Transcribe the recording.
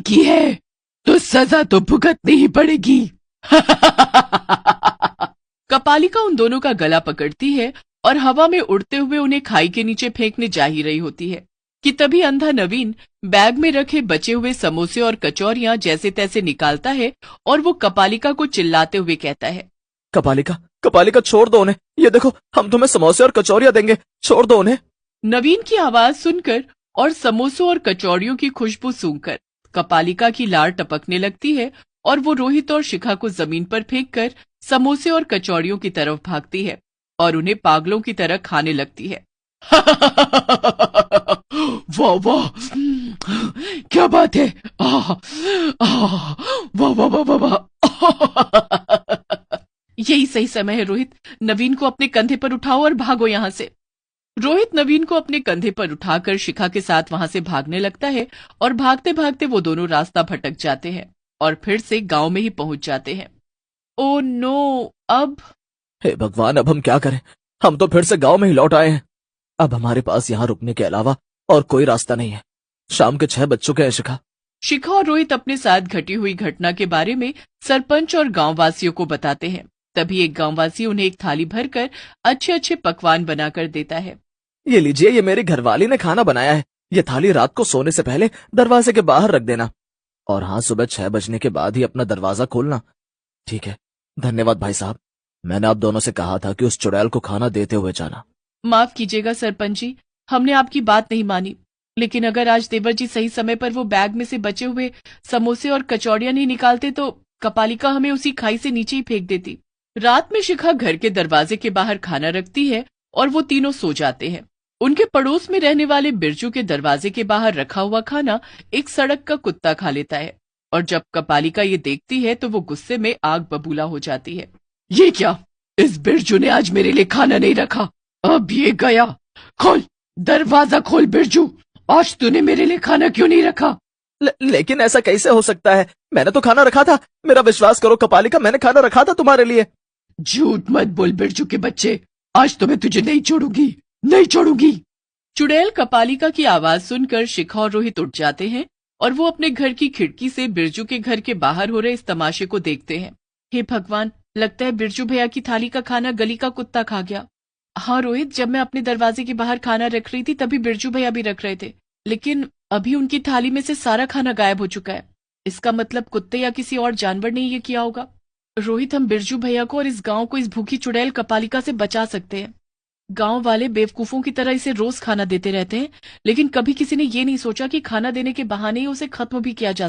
की है तो सजा तो भुगतनी ही पड़ेगी। कपालिका उन दोनों का गला पकड़ती है और हवा में उड़ते हुए उन्हें खाई के नीचे फेंकने जा ही रही होती है कि तभी अंधा नवीन बैग में रखे बचे हुए समोसे और कचौरियां जैसे तैसे निकालता है और वो कपालिका को चिल्लाते हुए कहता है, कपालिका, कपालिका छोड़ दो उन्हें, ये देखो हम तुम्हें समोसे और कचौरियां देंगे, छोड़ दो उन्हें। नवीन की आवाज सुनकर और समोसों और कचौड़ियों की खुशबू सूंघकर कपालिका की लार टपकने लगती है और वो रोहित और शिखा को जमीन पर फेंककर समोसे और कचौड़ियों की तरफ भागती है और उन्हें पागलों की तरह खाने लगती है। वाह वाह, क्या बात है। आह, आह, वाह वाह वाह वाह वाह। यही सही समय है रोहित, नवीन को अपने कंधे पर उठाओ और भागो यहाँ से। रोहित नवीन को अपने कंधे पर उठाकर शिखा के साथ वहां से भागने लगता है और भागते भागते वो दोनों रास्ता भटक जाते हैं और फिर से गांव में ही पहुंच जाते हैं। ओ नो, अब हे भगवान, अब हम क्या करें? हम तो फिर से गांव में ही लौट आए हैं। अब हमारे पास यहाँ रुकने के अलावा और कोई रास्ता नहीं है। शाम के 6 बज चुके हैं शिखा। शिखा और रोहित अपने साथ घटी हुई घटना के बारे में सरपंच और गांववासियों को बताते हैं। तभी एक गांववासी उन्हें एक थाली भरकर अच्छे अच्छे पकवान बनाकर देता है। ये लीजिए, ये मेरी घरवाली ने खाना बनाया है। ये थाली रात को सोने से पहले दरवाजे के बाहर रख देना, और हाँ, सुबह 6 बजने के बाद ही अपना दरवाजा खोलना। ठीक है, धन्यवाद भाई साहब। मैंने आप दोनों से कहा था कि उस चुड़ैल को खाना देते हुए जाना। माफ कीजिएगा सरपंच जी, हमने आपकी बात नहीं मानी, लेकिन अगर आज देवर जी सही समय पर वो बैग में से बचे हुए समोसे और कचौड़ियां नहीं निकालते तो कपालिका हमें उसी खाई से नीचे ही फेंक देती। रात में शिखा घर के दरवाजे के बाहर खाना रखती है और वो तीनों सो जाते हैं। उनके पड़ोस में रहने वाले बिरजू के दरवाजे के बाहर रखा हुआ खाना एक सड़क का कुत्ता खा लेता है और जब कपालिका ये देखती है तो वो गुस्से में आग बबूला हो जाती है। ये क्या, इस बिरजू ने आज मेरे लिए खाना नहीं रखा, अब ये गया। खोल, दरवाजा खोल बिरजू, आज तूने मेरे लिए खाना क्यों नहीं रखा? लेकिन ऐसा कैसे हो सकता है? मैंने तो खाना रखा था। मेरा विश्वास करो कपालिका, मैंने खाना रखा था तुम्हारे लिए। झूठ मत बोल बिरजू के बच्चे, आज तो मैं तुझे नहीं छोड़ूंगी, नहीं छोड़ूंगी। चुड़ैल कपालिका की आवाज सुनकर शिखा और रोहित उठ जाते हैं और वो अपने घर की खिड़की से बिरजू के घर के बाहर हो रहे इस तमाशे को देखते हैं। हे भगवान, लगता है बिरजू भैया की थाली का खाना गली का कुत्ता खा गया। हाँ रोहित, जब मैं अपने दरवाजे के बाहर खाना रख रही थी तभी बिरजू भैया भी रख रहे थे, लेकिन अभी उनकी थाली में से सारा खाना गायब हो चुका है। इसका मतलब कुत्ते या किसी और जानवर ने ये किया होगा। रोहित, हम बिरजू भैया को और इस गांव को इस भूखी चुड़ैल कपालिका से बचा सकते हैं। गांव वाले बेवकूफों की तरह इसे रोज खाना देते रहते हैं, लेकिन कभी किसी ने ये नहीं सोचा कि खाना देने के बहाने ही उसे खत्म भी किया जा सकता है।